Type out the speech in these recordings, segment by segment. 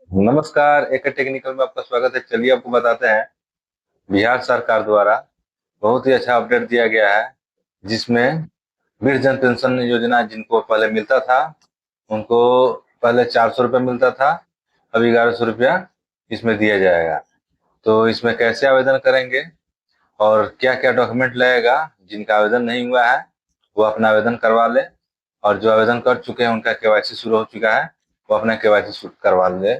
नमस्कार, एक टेक्निकल में आपका स्वागत है। चलिए आपको बताते हैं। बिहार सरकार द्वारा बहुत ही अच्छा अपडेट दिया गया है, जिसमें वृद्ध पेंशन योजना जिनको पहले मिलता था, उनको पहले 400 रुपये मिलता था, अब 1100 रुपया इसमें दिया जाएगा। तो इसमें कैसे आवेदन करेंगे और क्या क्या डॉक्यूमेंट लगेगा, जिनका आवेदन नहीं हुआ है वो अपना आवेदन करवा ले, और जो आवेदन कर चुके हैं उनका केवाईसी शुरू हो चुका है, वो अपना केवाईसी करवा ले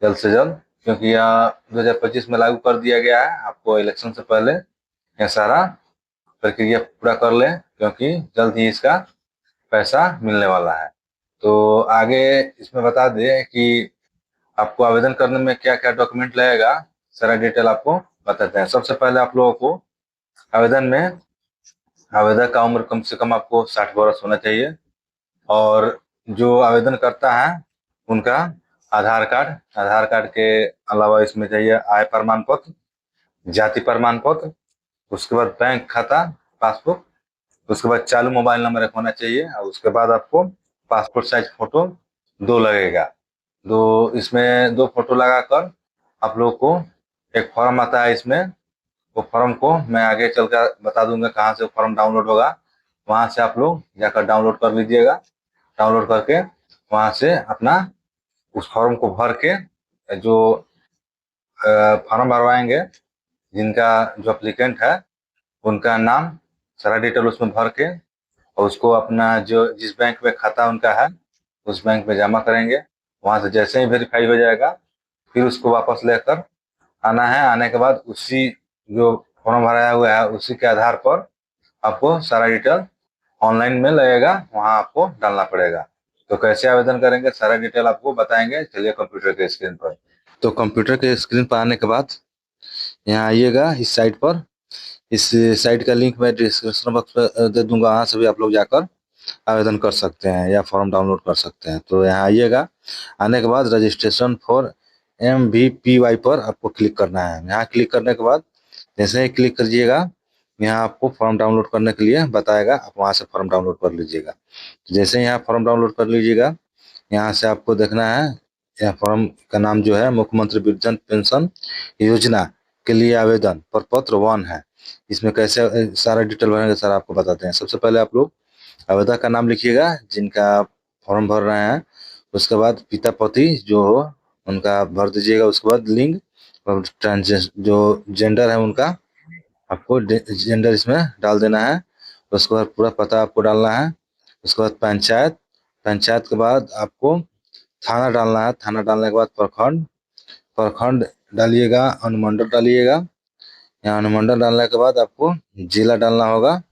जल्द से जल्द, क्योंकि यह 2025 में लागू कर दिया गया है। आपको इलेक्शन से पहले यह सारा प्रक्रिया पूरा कर लें, क्योंकि जल्द ही इसका पैसा मिलने वाला है। तो आगे इसमें बता दें कि आपको आवेदन करने में क्या क्या डॉक्यूमेंट लगेगा, सारा डिटेल आपको बताते हैं। सबसे पहले आप लोगों को आवेदन में, आवेदक का उम्र कम से कम आपको 60 वर्ष होना चाहिए, और जो आवेदन करता है उनका आधार कार्ड के अलावा इसमें चाहिए आय प्रमाण पत्र, जाति प्रमाण पत्र, उसके बाद बैंक खाता पासबुक, उसके बाद चालू मोबाइल नंबर एक होना चाहिए, और उसके बाद आपको पासपोर्ट साइज फोटो दो लगेगा। दो, इसमें दो फोटो लगाकर आप लोग को एक फॉर्म आता है। इसमें वो फॉर्म को मैं आगे चलकर बता दूंगा कहाँ से फॉर्म डाउनलोड होगा। वहां से आप लोग जाकर डाउनलोड कर लीजिएगा। डाउनलोड करके वहां से अपना उस फॉर्म को भर के, जो फॉर्म भरवाएंगे, जिनका जो अप्लीकेंट है उनका नाम, सारा डिटेल उसमें भर के, और उसको अपना जो जिस बैंक में खाता उनका है उस बैंक में जमा करेंगे। वहां से जैसे ही वेरीफाई हो जाएगा, फिर उसको वापस लेकर आना है। आने के बाद उसी जो फॉर्म भराया हुआ है उसी के आधार पर आपको सारा डिटेल ऑनलाइन में लगेगा, वहां आपको डालना पड़ेगा। तो कैसे आवेदन करेंगे सारा डिटेल आपको बताएंगे। चलिए कंप्यूटर के स्क्रीन पर। तो कंप्यूटर के स्क्रीन पर आने के बाद यहाँ आइएगा इस साइट पर। इस साइट का लिंक मैं डिस्क्रिप्शन बॉक्स में दे दूंगा, वहाँ से भी आप लोग जाकर आवेदन कर सकते हैं या फॉर्म डाउनलोड कर सकते हैं। तो यहाँ आइएगा, आने के बाद रजिस्ट्रेशन फॉर MVPY पर आपको क्लिक करना है। यहाँ क्लिक करने के बाद जैसे ही क्लिक करिएगा, यहाँ आपको फॉर्म डाउनलोड करने के लिए बताएगा, आप वहाँ से फॉर्म डाउनलोड कर लीजिएगा। जैसे यहाँ फॉर्म डाउनलोड कर लीजिएगा, यहाँ से आपको देखना है, यह फॉर्म का नाम जो है मुख्यमंत्री वृद्धजन पेंशन योजना के लिए आवेदन प्रपत्र 1 है। इसमें कैसे सारा डिटेल भरेंगे सर आपको बताते हैं। सबसे पहले आप लोग आवेदक का नाम लिखिएगा जिनका फॉर्म भर रहे हैं, उसके बाद पिता पति जो हो उनका भर दीजिएगा, उसके बाद लिंग और जो जेंडर है उनका आपको जेंडर इसमें डाल देना है। उसके बाद पूरा पता आपको डालना है। उसके बाद पंचायत, पंचायत के बाद आपको थाना डालना है। थाना डालने के बाद प्रखंड, प्रखंड डालिएगा, अनुमंडल डालिएगा। यहाँ अनुमंडल डालने के बाद आपको जिला डालना होगा,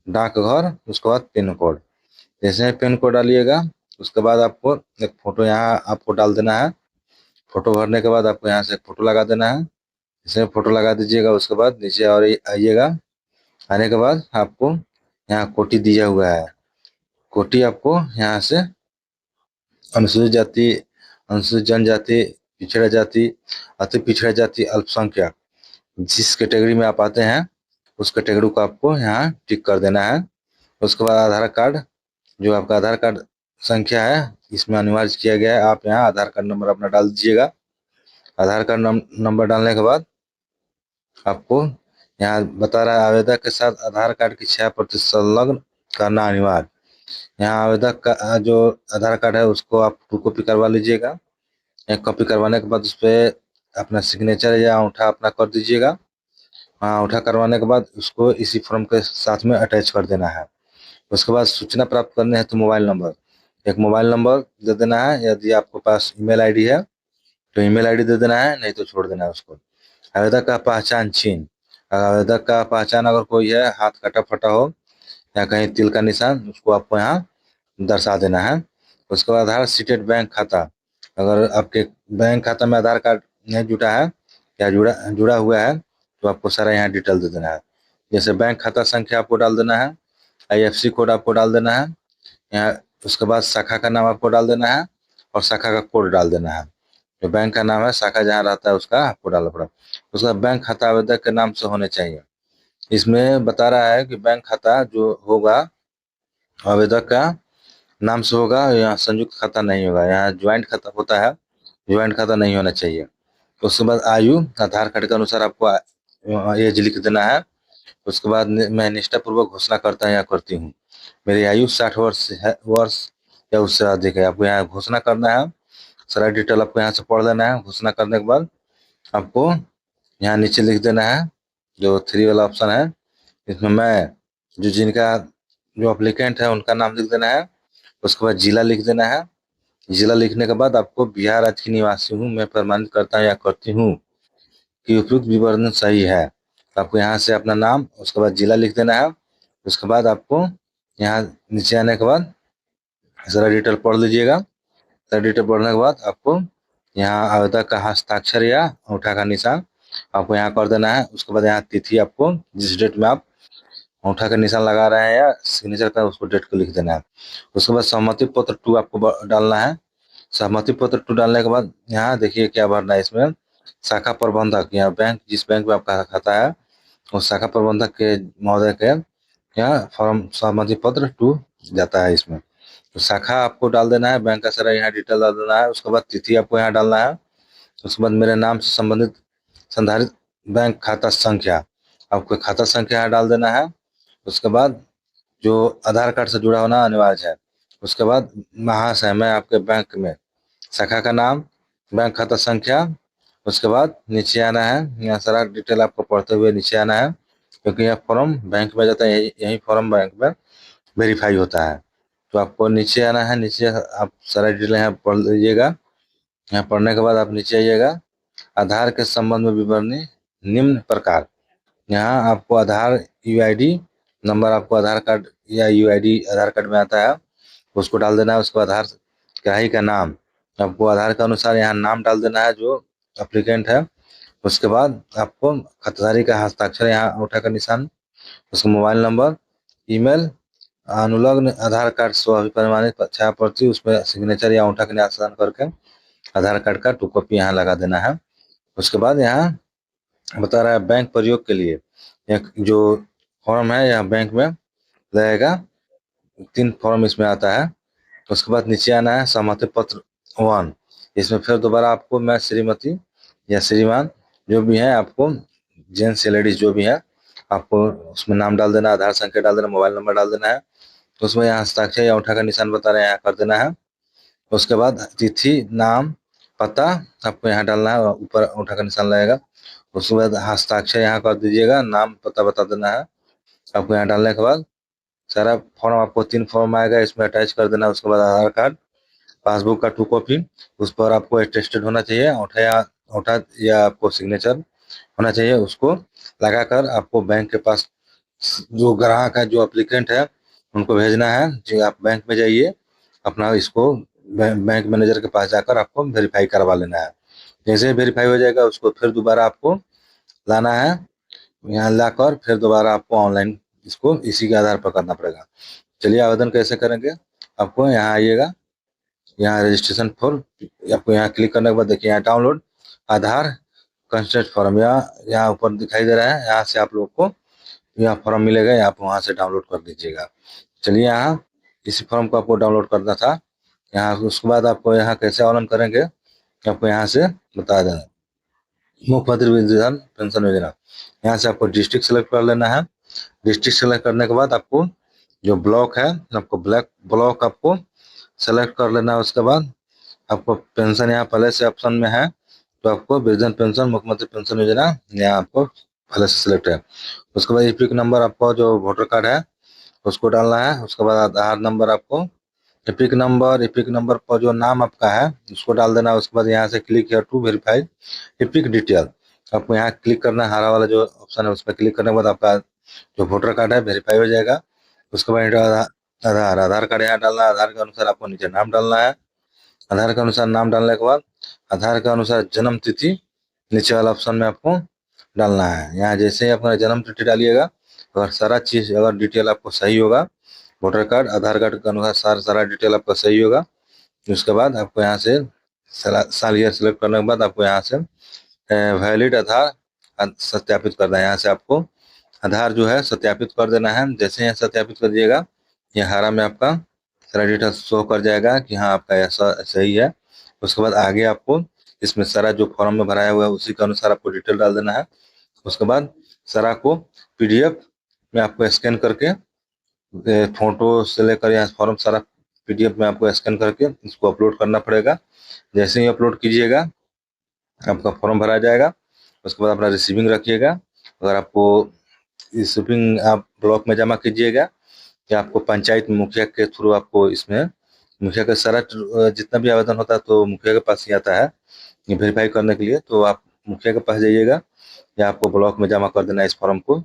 डाकघर, उसके बाद पिन कोड। जैसे ही पिन कोड डालिएगा, उसके बाद आपको एक फोटो यहाँ आपको डाल देना है। फोटो भरने के बाद आपको यहाँ से फोटो लगा देना है। जैसे फोटो लगा दीजिएगा, उसके बाद नीचे और आइएगा। आने के बाद आपको यहाँ कोटी दिया हुआ है, कोटी आपको यहाँ से अनुसूचित जाति, अनुसूचित जनजाति, पिछड़ा जाति, अति पिछड़ा जाति, अल्पसंख्यक, जिस कैटेगरी में आप आते हैं उस कैटेगरी को आपको यहाँ टिक कर देना है। उसके बाद आधार कार्ड, जो आपका आधार कार्ड संख्या है इसमें अनिवार्य किया गया है, आप यहाँ आधार कार्ड नंबर अपना डाल दीजिएगा। आधार कार्ड नंबर डालने के बाद आपको यहाँ बता रहा है आवेदक के साथ आधार कार्ड की 6 प्रति संलग्न करना अनिवार्य। यहाँ आवेदक का जो आधार कार्ड है उसको आप 2 कॉपी करवा लीजिएगा। एक कॉपी करवाने के बाद उस पर अपना सिग्नेचर या अंगूठा अपना कर दीजिएगा। हाँ, अंगूठा करवाने के बाद उसको इसी फॉर्म के साथ में अटैच कर देना है। उसके बाद सूचना प्राप्त करने है तो मोबाइल नंबर, एक मोबाइल नंबर दे देना है। यदि आपके पास ईमेल आईडी है तो ईमेल आईडी दे देना है, नहीं तो छोड़ देना है उसको। आवेदक का पहचान चिन्ह, आवेदक का पहचान अगर कोई है, हाथ कटा फटा हो या कहीं तिल का निशान, उसको आपको यहाँ दर्शा देना है। उसके बाद आधार सीटेड बैंक खाता, अगर आपके बैंक खाता में आधार कार्ड नहीं जुटा है या जुड़ा जुड़ा हुआ है तो आपको सारा यहाँ डिटेल दे देना है। जैसे बैंक खाता संख्या आपको डाल देना है, IFSC कोड आपको डाल देना है यहाँ। उसके बाद शाखा का नाम आपको डाल देना है और शाखा का कोड डाल देना है। जो बैंक का नाम है, शाखा जहाँ रहता है उसका आपको डालना पड़ा। उसका बैंक खाता आवेदक के नाम से होने चाहिए। इसमें बता रहा है कि बैंक खाता जो होगा आवेदक का नाम से होगा, यहाँ संयुक्त खाता नहीं होगा। यहाँ ज्वाइंट खाता होता है, ज्वाइंट खाता नहीं होना चाहिए। उसके बाद आयु आधार कार्ड के अनुसार आपको एज लिख देना है। उसके बाद मैं निष्ठापूर्वक घोषणा करता या करती हूँ, मेरी आयु 60 वर्ष है, वर्ष या उससे अधिक है। आपको यहाँ घोषणा करना है, सारा डिटेल आपको यहाँ से पढ़ लेना है। घोषणा करने के बाद आपको यहाँ नीचे लिख देना है, जो 3 वाला ऑप्शन है, इसमें मैं जो जिनका जो अप्लीकेंट है उनका नाम लिख देना है। उसके बाद जिला लिख देना है। जिला लिखने के बाद आपको बिहार राज्य की निवासी हूँ मैं प्रमाणित करता हूँ या करती हूँ कि उपयुक्त विवरण सही है। तो आपको यहाँ से अपना नाम, उसके बाद जिला लिख देना है। उसके बाद आपको यहाँ नीचे आने के बाद सारा डिटेल पढ़ लीजिएगा। सारा डिटेल पढ़ने के बाद आपको यहाँ आवेदक का हस्ताक्षर या अंगूठा का निशान आपको यहाँ कर देना है। उसके बाद यहाँ तिथि आपको जिस डेट में आप अंगूठा का निशान लगा रहे हैं या सिग्नेचर का, उसको डेट को लिख देना है। उसके बाद सहमति पत्र 2 आपको डालना है। सहमति पत्र 2 डालने के बाद यहाँ देखिए क्या भरना है इसमें, शाखा प्रबंधक या बैंक, जिस बैंक में आपका खाता है उस शाखा प्रबंधक के महोदय के यहाँ फॉर्म सहमति पत्र 2 जाता है इसमें। तो शाखा आपको डाल देना है, बैंक का सारा यहाँ डिटेल डाल देना है। उसके बाद तिथि आपको यहाँ डालना है। उसके बाद मेरे नाम से संबंधित संधारित बैंक खाता संख्या, आपको खाता संख्या यहाँ डाल देना है। उसके बाद जो आधार कार्ड से जुड़ा होना अनिवार्य है। उसके बाद महाशय मैं आपके बैंक में, शाखा का नाम, बैंक खाता संख्या। उसके बाद नीचे आना है, यहाँ सारा डिटेल आपको पढ़ते हुए नीचे आना है, क्योंकि यह फॉर्म बैंक में जाता है, यही फॉर्म बैंक में वेरीफाई होता है। तो आपको नीचे आना है, नीचे आप सारा डिटेल यहाँ पढ़ लीजिएगा। यहाँ पढ़ने के बाद आप नीचे आइएगा। आधार के संबंध में विवरणी निम्न प्रकार, यहाँ आपको आधार यूआईडी नंबर, आपको आधार कार्ड या यूआईडी आधार कार्ड में आता है, उसको डाल देना है। उसको आधार ग्राही का नाम, आपको आधार के अनुसार यहाँ नाम डाल देना है जो एप्लीकेंट है। उसके बाद आपको खाताधारी का हस्ताक्षर, यहाँ अंगूठा का निशान, उसका मोबाइल नंबर, ईमेल, अनुलग्न आधार कार्ड स्व प्रमाणित छाया प्रति, उसमें सिग्नेचर या अंगूठा का निशान करके आधार कार्ड का 2 कॉपी यहाँ लगा देना है। उसके बाद यहाँ बता रहा है बैंक प्रयोग के लिए एक जो फॉर्म है, यहाँ बैंक में लगेगा, 3 फॉर्म इसमें आता है। उसके बाद नीचे आना है, सहमति पत्र 1, इसमें फिर दोबारा आपको मैं श्रीमती या श्रीमान जो भी है, आपको जेंट्स या लेडीज जो भी है, आपको उसमें नाम डाल देना, आधार संख्या डाल देना, मोबाइल नंबर डाल देना है। तो उसमें यहाँ हस्ताक्षर या अंगूठा का निशान बता रहे हैं, यहाँ कर देना है। उसके बाद तिथि, नाम, पता आपको यहाँ डालना है, ऊपर अंगूठा का निशान लगेगा। उसके बाद हस्ताक्षर यहाँ कर दीजिएगा, नाम पता बता देना है आपको यहाँ डालने के बाद। सारा फॉर्म आपको 3 फॉर्म आएगा, इसमें अटैच कर देना। उसके बाद आधार कार्ड, पासबुक का 2 कॉपी, उस पर आपको अटेस्टेड होना चाहिए, अंगूठा या आपको सिग्नेचर होना चाहिए। उसको लगाकर आपको बैंक के पास जो ग्राहक है, जो एप्लीकेंट है, उनको भेजना है। जो आप बैंक में जाइए, अपना इसको बैंक मैनेजर के पास जाकर आपको वेरीफाई करवा लेना है। जैसे ही वेरीफाई हो जाएगा, उसको फिर दोबारा आपको लाना है, यहाँ लाकर फिर दोबारा आपको ऑनलाइन इसको इसी के आधार पर करना पड़ेगा। चलिए आवेदन कैसे करेंगे, आपको यहाँ आइएगा, यहाँ रजिस्ट्रेशन फॉर्म, आपको यहाँ क्लिक करने के बाद देखिए यहाँ डाउनलोड आधार कंस्ट्रेंट फॉर्म, यहाँ ऊपर दिखाई दे रहा है, यहाँ से आप लोग को यहाँ फॉर्म मिलेगा, आप वहाँ से डाउनलोड कर दीजिएगा। चलिए यहाँ इसी फॉर्म को आपको डाउनलोड करना था। यहाँ उसके बाद आपको यहाँ कैसे आवेदन करेंगे आपको यहाँ से बता दें। मुख्यमंत्री वृद्धजन पेंशन योजना, यहाँ से आपको डिस्ट्रिक्ट सेलेक्ट कर लेना है। डिस्ट्रिक्ट सेलेक्ट करने के बाद आपको जो ब्लॉक है, आपको ब्लॉक आपको सेलेक्ट कर लेना है। उसके बाद आपको पेंशन यहाँ पहले से ऑप्शन में है, तो आपको वृद्धजन पेंशन मुख्यमंत्री पेंशन योजना यहाँ आपको पहले से सिलेक्ट है। उसके बाद ईपिक नंबर, आपका जो वोटर कार्ड है उसको डालना है। उसके बाद आधार नंबर, आपको एपिक नंबर पर जो नाम आपका है उसको डाल देना। उसके बाद यहाँ से click here to verify EPIC detail, आपको यहाँ क्लिक करना है, हरा वाला जो ऑप्शन है उस पर क्लिक करने के बाद आपका जो वोटर कार्ड है वेरीफाई हो जाएगा। उसके बाद आधार कार्ड यहाँ डालना है, आधार के अनुसार आपको नीचे नाम डालना है। आधार के अनुसार नाम डालने के बाद आधार के अनुसार जन्म तिथि नीचे वाला ऑप्शन में आपको डालना है। यहाँ जैसे ही अपना जन्म तिथि डालिएगा, अगर सारा चीज अगर डिटेल आपको सही होगा, वोटर कार्ड आधार कार्ड के अनुसार सारा डिटेल आपका सही होगा, उसके बाद आपको यहाँ से साल ईयर सेलेक्ट करने के बाद आपको यहाँ से वैलिड आधार सत्यापित करना है। यहाँ से आपको आधार जो है सत्यापित कर देना है। जैसे यहाँ सत्यापित कर दिएगा, यहाँ हरा में आपका सारा डिटेल शो कर जाएगा कि हाँ आपका ऐसा सही है। उसके बाद आगे आपको इसमें सारा जो फॉर्म में भराया हुआ है उसी के अनुसार आपको डिटेल डाल देना है। उसके बाद सारा को पीडीएफ में आपको स्कैन करके फोटो से लेकर यहाँ फॉर्म सारा पीडीएफ में आपको स्कैन करके इसको अपलोड करना पड़ेगा। जैसे ही अपलोड कीजिएगा आपका फॉर्म भरा जाएगा। उसके बाद अपना रिसीविंग रखिएगा। अगर आपको रिसीविंग आप ब्लॉक में जमा कीजिएगा या आपको पंचायत मुखिया के थ्रू आपको इसमें मुखिया का सारा जितना भी आवेदन होता है तो मुखिया के पास ही आता है ये वेरीफाई करने के लिए। तो आप मुखिया के पास जाइएगा या आपको ब्लॉक में जमा कर देना है इस फॉर्म को।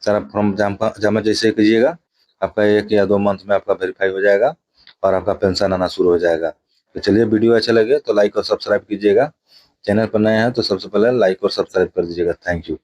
सारा फॉर्म जमा जैसे कीजिएगा आपका 1 या 2 मंथ में आपका वेरीफाई हो जाएगा और आपका पेंशन आना शुरू हो जाएगा। तो चलिए, वीडियो अच्छा लगे तो लाइक और सब्सक्राइब कीजिएगा। चैनल पर नए हैं तो सबसे पहले लाइक और सब्सक्राइब कर दीजिएगा। Thank you.